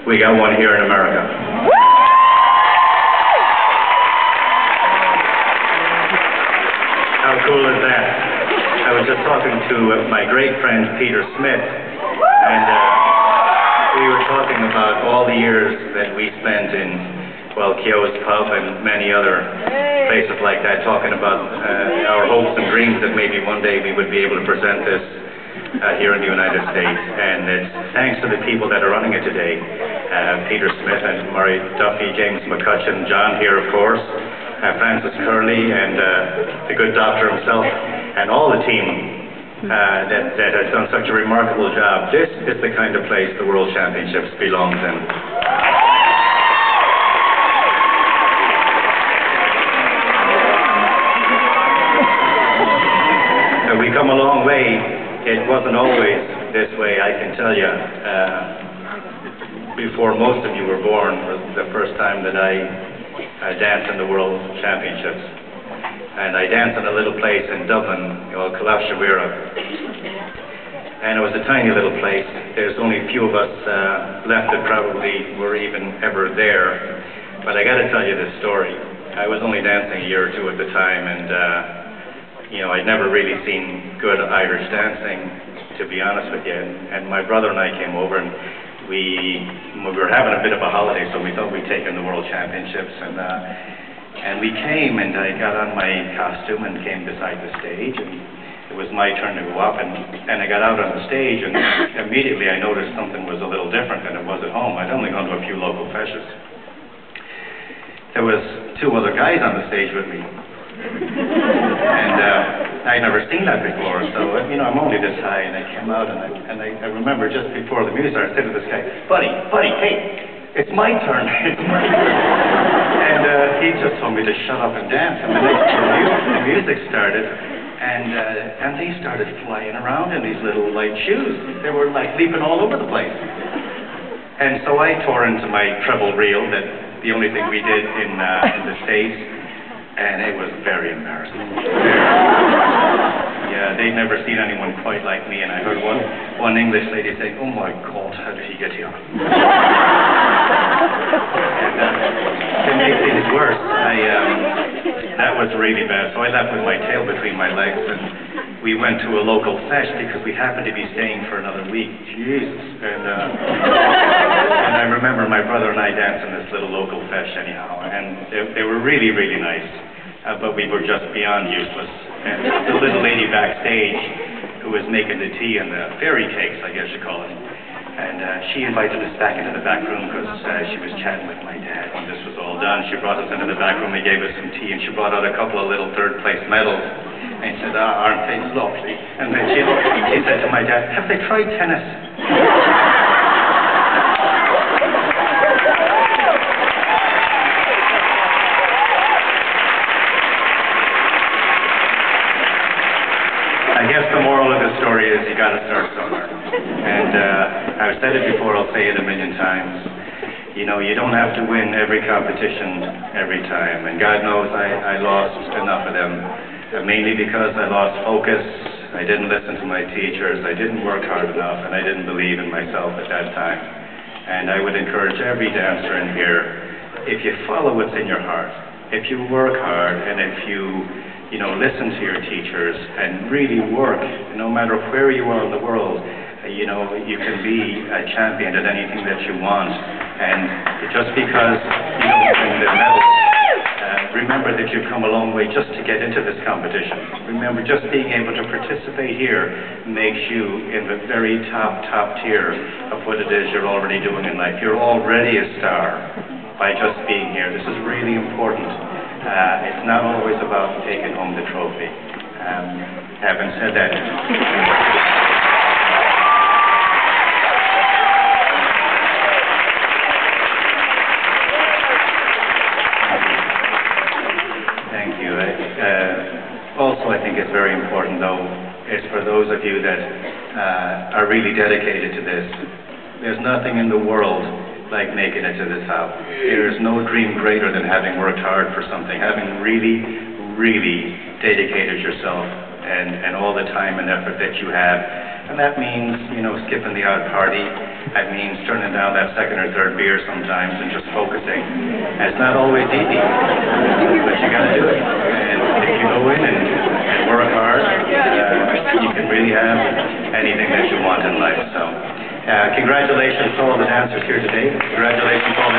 We got one here in America. How cool is that? I was just talking to my great friend Peter Smith, and we were talking about all the years that we spent in, well, Keogh's Pub and many other places like that, talking about our hopes and dreams that maybe one day we would be able to present this here in the United States. And it's thanks to the people that are running it today, Peter Smith and Murray Duffy, James McCutcheon, John here, of course, Francis Curley, and the good doctor himself, and all the team that has done such a remarkable job. This is the kind of place the World Championships belongs in. We come a long way. It wasn't always this way, I can tell you. Before most of you were born was the first time that I danced in the World Championships. And I danced in a little place in Dublin called Kalashawira. And it was a tiny little place. There's only a few of us left that probably were even ever there. But I got to tell you this story. I was only dancing a year or two at the time, and you know, I'd never really seen good Irish dancing, to be honest with you. And my brother and I came over, and we were having a bit of a holiday, so we thought we'd take in the World Championships. And we came, and I got on my costume and came beside the stage, and it was my turn to go up. And I got out on the stage, and immediately I noticed something was a little different than it was at home. I'd only gone to a few local feshes. There was two other guys on the stage with me. And I'd never seen that before, so you know, I'm only this high, and I came out, and I remember just before the music started, I said to this guy, buddy, hey, it's my turn, it's my turn. And he just told me to shut up and dance, and the next the music started, and they started flying around in these little light shoes. They were like leaping all over the place. And so I tore into my treble reel, that the only thing we did in the States. And it was very embarrassing. Yeah, they'd never seen anyone quite like me, and I heard one English lady say, "Oh my God, how did he get here?" And to make things worse, that was really bad. So I left with my tail between my legs, and we went to a local fest because we happened to be staying for another week. Jesus. And I remember my brother and I danced in this little local fest anyhow, and they were really, really nice, but we were just beyond useless. And the little lady backstage who was making the tea and the fairy cakes, I guess you call it, and she invited us back into the back room because she was chatting with my dad when this was all done. She brought us into the back room, and gave us some tea, and she brought out a couple of little third-place medals. And she said, aren't they lovely? And then she said to my dad, have they tried tennis? I guess the moral of the story is you got to start somewhere. And I've said it before, I'll say it a million times. You know, you don't have to win every competition every time. And God knows I lost enough of them. Mainly because I lost focus, I didn't listen to my teachers, I didn't work hard enough, and I didn't believe in myself at that time. And I would encourage every dancer in here, if you follow what's in your heart, if you work hard, and if you know, listen to your teachers, and really work, no matter where you are in the world, you know, you can be a champion at anything that you want. And just because you don't win the medal, remember that you've come a long way just to get into this competition. Remember, just being able to participate here makes you in the very top tier of what it is you're already doing in life. You're already a star by just being here. This is really important. It's not always about taking home the trophy. Having said that, also, I think it's very important, though, is for those of you that are really dedicated to this. There's nothing in the world like making it to the top. There is no dream greater than having worked hard for something, having really, really dedicated yourself and all the time and effort that you have And that means, skipping the odd party. That means turning down that second or third beer sometimes and just focusing. And it's not always easy, but you got to do it. And if you go in and work hard, you can really have anything that you want in life. So, congratulations to all the dancers here today. Congratulations to all